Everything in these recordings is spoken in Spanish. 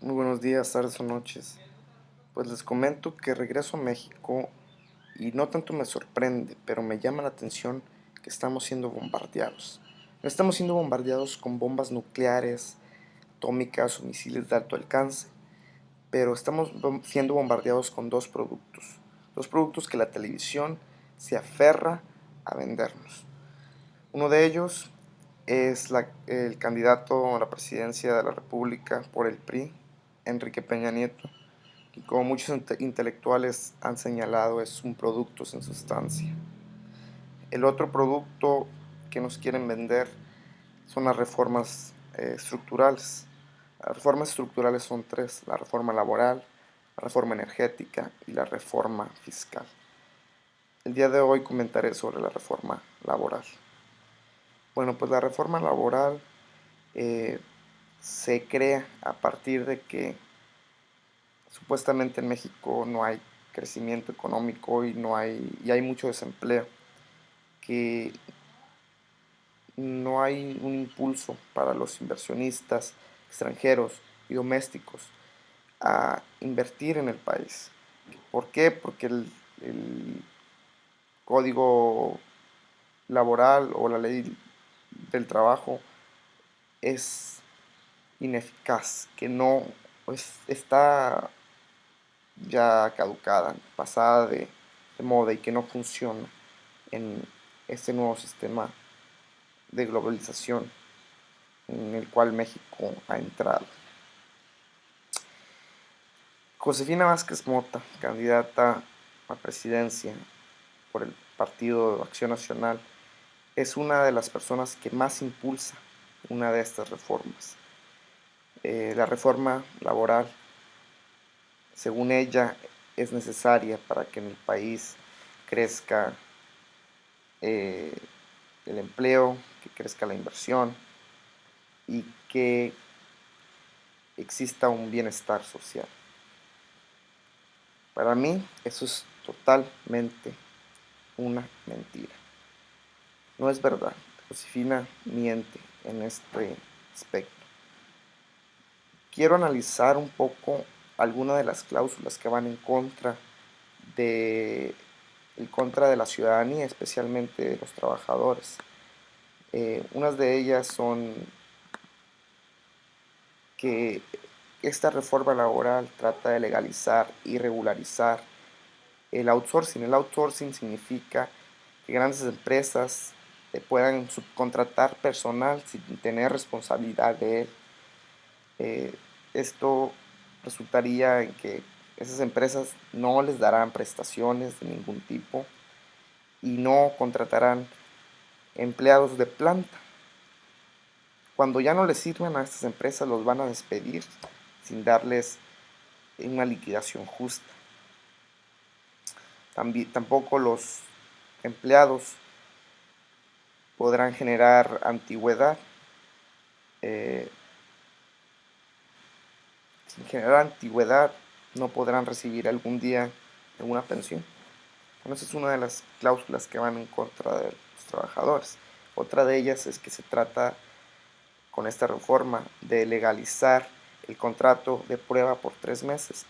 Muy buenos días, tardes o noches. Pues les comento que regreso a México y no tanto me sorprende, pero me llama la atención que estamos siendo bombardeados. No estamos siendo bombardeados con bombas nucleares, atómicas o misiles de alto alcance, pero estamos siendo bombardeados con dos productos que la televisión se aferra a vendernos. Uno de ellos es el candidato a la presidencia de la República por el PRI, Enrique Peña Nieto, y como muchos intelectuales han señalado, es un producto sin sustancia. El otro producto que nos quieren vender son las reformas estructurales. Las reformas estructurales son tres: la reforma laboral, la reforma energética y la reforma fiscal. El día de hoy comentaré sobre la reforma laboral. Bueno, pues la reforma laboral eh, se crea a partir de que supuestamente en México no hay crecimiento económico y hay mucho desempleo, que no hay un impulso para los inversionistas extranjeros y domésticos a invertir en el país. ¿Por qué? Porque el código laboral o la ley del trabajo es ineficaz, que no está ya caducada, pasada de moda y que no funciona en este nuevo sistema de globalización en el cual México ha entrado. Josefina Vázquez Mota, candidata a presidencia por el Partido Acción Nacional, es una de las personas que más impulsa una de estas reformas. La reforma laboral, según ella, es necesaria para que en el país crezca eh, el empleo, que crezca la inversión y que exista un bienestar social. Para mí eso es totalmente una mentira. No es verdad. Josefina miente en este aspecto. Quiero analizar un poco algunas de las cláusulas que van de, en contra de la ciudadanía, especialmente de los trabajadores. Unas de ellas son que esta reforma laboral trata de legalizar y regularizar el outsourcing. El outsourcing significa que grandes empresas puedan subcontratar personal sin tener responsabilidad de él. Eh, Esto resultaría en que esas empresas no les darán prestaciones de ningún tipo y no contratarán empleados de planta. Cuando ya no les sirvan a estas empresas, los van a despedir sin darles una liquidación justa. Tampoco los empleados podrán generar antigüedad. Sin generar antigüedad no podrán recibir algún día alguna pensión. Bueno, esa es una de las cláusulas que van en contra de los trabajadores. Otra de ellas es que se trata con esta reforma de legalizar el contrato de prueba por 3 meses.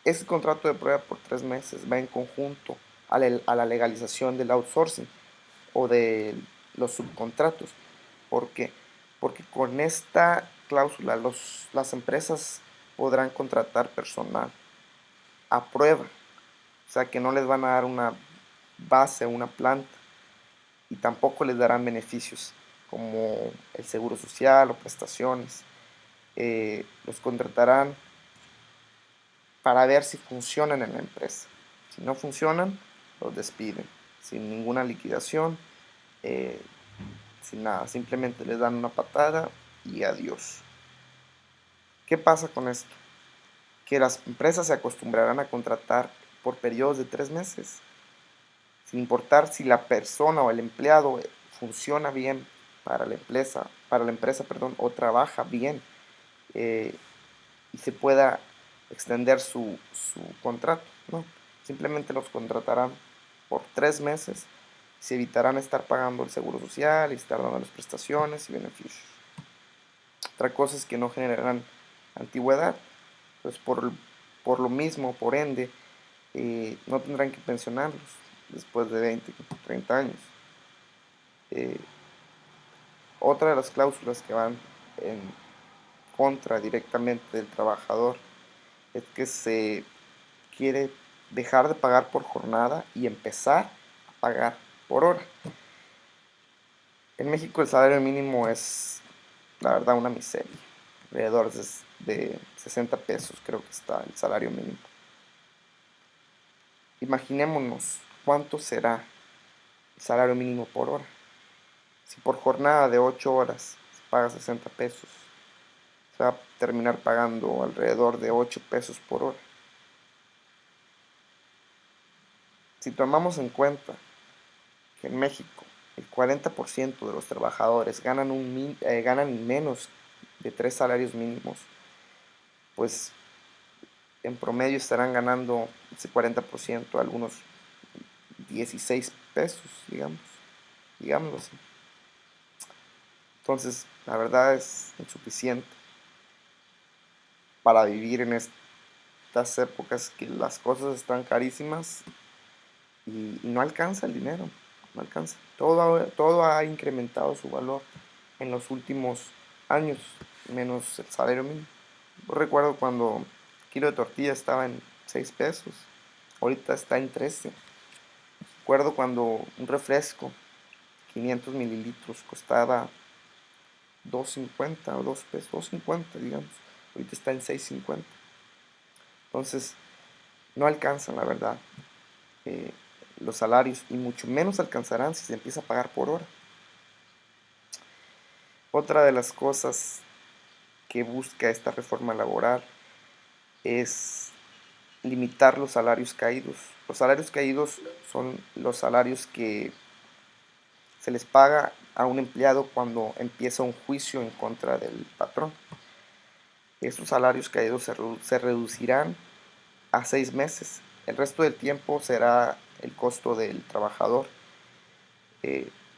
Ese contrato de prueba por 3 meses va en conjunto a la legalización del outsourcing o de los subcontratos. ¿Por qué? Porque con esta cláusula las empresas podrán contratar personal a prueba, o sea que no les van a dar una base, una planta, y tampoco les darán beneficios como el seguro social o prestaciones. Los contratarán para ver si funcionan en la empresa. Si no funcionan, los despiden sin ninguna liquidación, eh, sin nada, simplemente les dan una patada y adiós. ¿Qué pasa con esto? Que las empresas se acostumbrarán a contratar por periodos de 3 meses, sin importar si la persona o el empleado funciona bien para la empresa, perdón, o trabaja bien, eh, y se pueda extender su contrato, ¿no? Simplemente los contratarán por 3 meses, se evitarán estar pagando el seguro social y estar dando las prestaciones y beneficios. Otra cosa es que no generarán antigüedad. Pues por lo mismo, por ende, no tendrán que pensionarlos después de 20, 30 años. Eh, Otra de las cláusulas que van en contra directamente del trabajador es que se quiere dejar de pagar por jornada y empezar a pagar por hora. En México el salario mínimo es, la verdad, una miseria. Alrededor de 60 pesos creo que está el salario mínimo. Imaginémonos cuánto será el salario mínimo por hora. Si por jornada de 8 horas se paga 60 pesos, se va a terminar pagando alrededor de 8 pesos por hora. Si tomamos en cuenta que en México el 40% de los trabajadores ganan menos de 3 salarios mínimos, pues en promedio estarán ganando ese 40%, algunos 16 pesos, digámoslo así. Entonces, la verdad es insuficiente para vivir en estas épocas que las cosas están carísimas y no alcanza el dinero, no alcanza. Todo ha incrementado su valor en los últimos años, menos el salario mínimo. Yo recuerdo cuando el kilo de tortilla estaba en 6 pesos, ahorita está en 13. Recuerdo cuando un refresco, 500 mililitros, costaba 2.50 o 2 pesos, 2.50 digamos, ahorita está en 6.50. Entonces, no alcanzan, la verdad, eh, los salarios y mucho menos alcanzarán si se empieza a pagar por hora. Otra de las cosas que busca esta reforma laboral es limitar los salarios caídos. Los salarios caídos son los salarios que se les paga a un empleado cuando empieza un juicio en contra del patrón. Estos salarios caídos se reducirán a 6 meses. El resto del tiempo será el costo del trabajador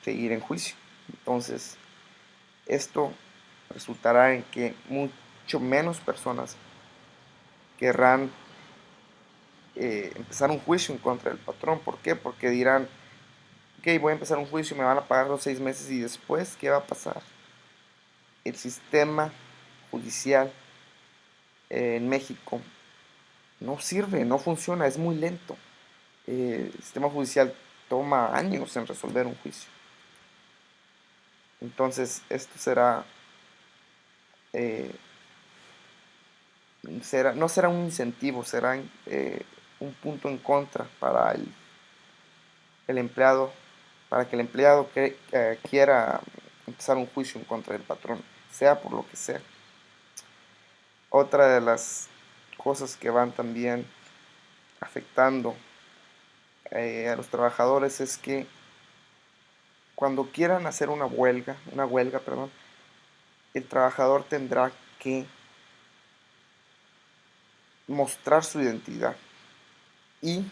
seguir en juicio. Entonces, esto resultará en que mucho menos personas querrán empezar un juicio en contra del patrón. ¿Por qué? Porque dirán, ok, voy a empezar un juicio, me van a pagar los 6 meses y después, ¿qué va a pasar? El sistema judicial en México no sirve, no funciona, es muy lento. El sistema judicial toma años en resolver un juicio. Entonces, esto eh, no será un incentivo, será un punto en contra para el empleado, para que el empleado quiera empezar un juicio en contra del patrón, sea por lo que sea. Otra de las cosas que van también afectando a los trabajadores es que cuando quieran hacer una huelga, perdón, el trabajador tendrá que mostrar su identidad y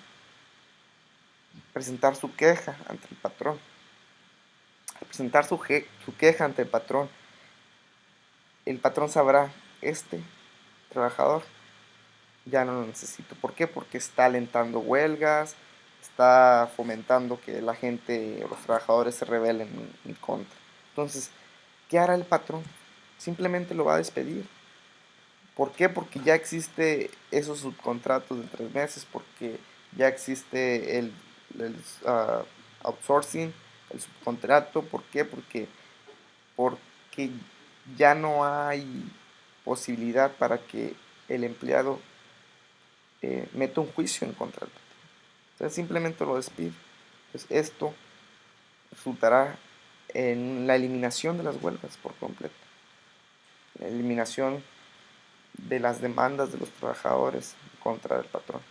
presentar su queja ante el patrón. Al presentar su queja ante el patrón sabrá, este trabajador ya no lo necesito. ¿Por qué? Porque está alentando huelgas, está fomentando que la gente o los trabajadores se rebelen en contra. Entonces, ¿qué hará el patrón? Simplemente lo va a despedir. ¿Por qué? Porque ya existe esos subcontratos de 3 meses, porque ya existe el, uh, outsourcing, el subcontrato. ¿Por qué? Porque ya no hay posibilidad para que el empleado meta un juicio en contra del patrón. Entonces simplemente lo despide. Entonces esto resultará en la eliminación de las huelgas por completo, la eliminación de las demandas de los trabajadores contra el patrón.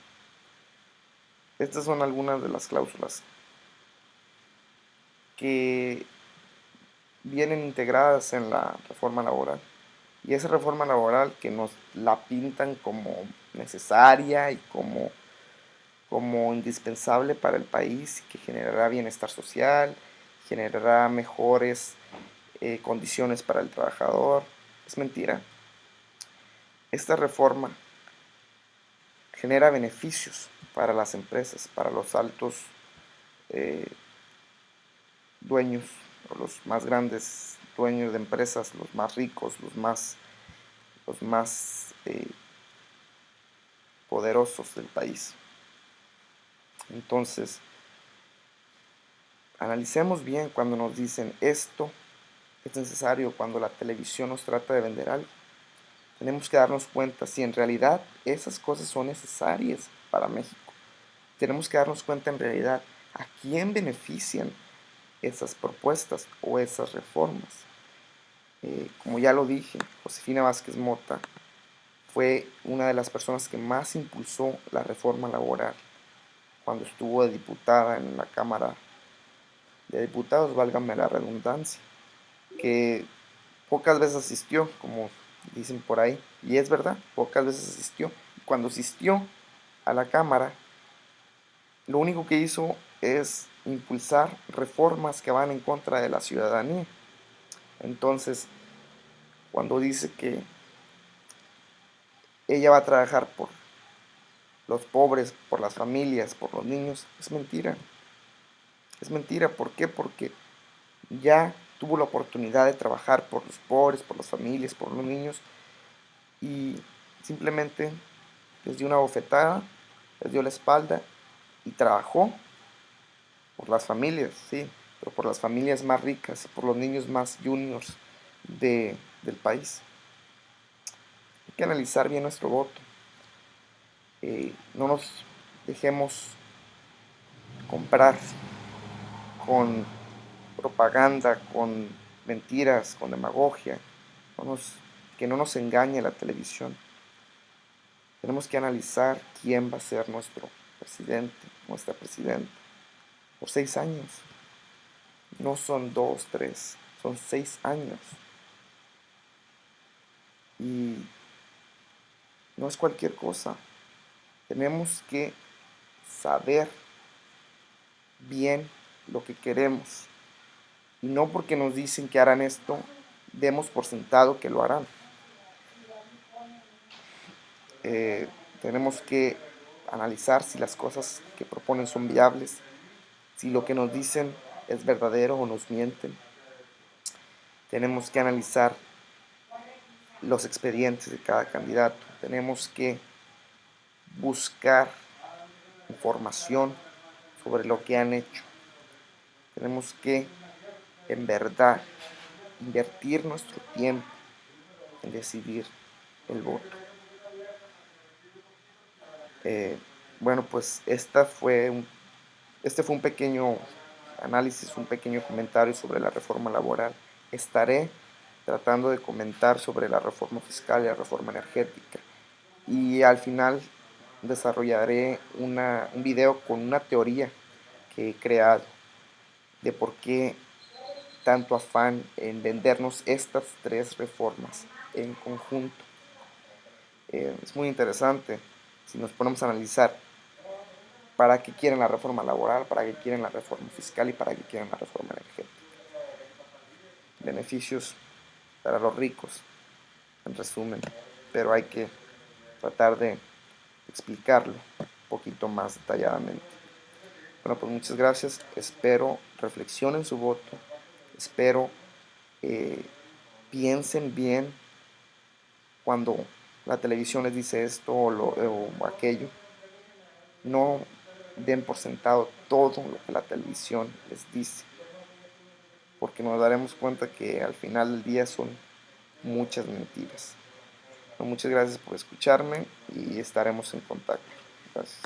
Estas son algunas de las cláusulas que vienen integradas en la reforma laboral. Y esa reforma laboral que nos la pintan como necesaria y como indispensable para el país, que generará bienestar social, generará mejores condiciones para el trabajador. Es mentira. Esta reforma genera beneficios para las empresas, para los altos eh, dueños o los más grandes dueños de empresas, los más ricos, los más poderosos del país. Entonces, analicemos bien cuando nos dicen esto es necesario, cuando la televisión nos trata de vender algo. Tenemos que darnos cuenta si en realidad esas cosas son necesarias para México. Tenemos que darnos cuenta en realidad a quién benefician esas propuestas o esas reformas. Como ya lo dije, Josefina Vázquez Mota fue una de las personas que más impulsó la reforma laboral cuando estuvo de diputada en la Cámara de Diputados, válgame la redundancia, que pocas veces asistió, como dicen por ahí, y es verdad, pocas veces asistió. Cuando asistió a la Cámara, lo único que hizo es impulsar reformas que van en contra de la ciudadanía. Entonces, cuando dice que ella va a trabajar por los pobres, por las familias, por los niños, es mentira. Es mentira, ¿por qué? Porque ya tuvo la oportunidad de trabajar por los pobres, por las familias, por los niños, y simplemente les dio una bofetada, les dio la espalda y trabajó por las familias, sí, pero por las familias más ricas, por los niños más juniors del país. Hay que analizar bien nuestro voto. No nos dejemos comprar con propaganda, con mentiras, con demagogia, que no nos engañe la televisión. Tenemos que analizar quién va a ser nuestro presidente, nuestra presidenta, por 6 años. No son 2, 3, son 6 años. Y no es cualquier cosa. Tenemos que saber bien lo que queremos. Y no porque nos dicen que harán esto, demos por sentado que lo harán. Tenemos que analizar si las cosas que proponen son viables, si lo que nos dicen es verdadero o nos mienten. Tenemos que analizar los expedientes de cada candidato. Tenemos que buscar información sobre lo que han hecho. Tenemos que, en verdad, invertir nuestro tiempo en decidir el voto. Bueno, pues este fue un pequeño análisis, un pequeño comentario sobre la reforma laboral. Estaré tratando de comentar sobre la reforma fiscal y la reforma energética. Y al final desarrollaré un video con una teoría que he creado de por qué tanto afán en vendernos estas 3 reformas en conjunto. Es muy interesante si nos ponemos a analizar para qué quieren la reforma laboral, para qué quieren la reforma fiscal y para qué quieren la reforma energética. Beneficios para los ricos, en resumen, pero hay que tratar de explicarlo un poquito más detalladamente. Bueno, pues muchas gracias, espero reflexionen su voto, espero piensen bien cuando la televisión les dice esto o aquello. No den por sentado todo lo que la televisión les dice, porque nos daremos cuenta que al final del día son muchas mentiras. Muchas gracias por escucharme y estaremos en contacto. Gracias.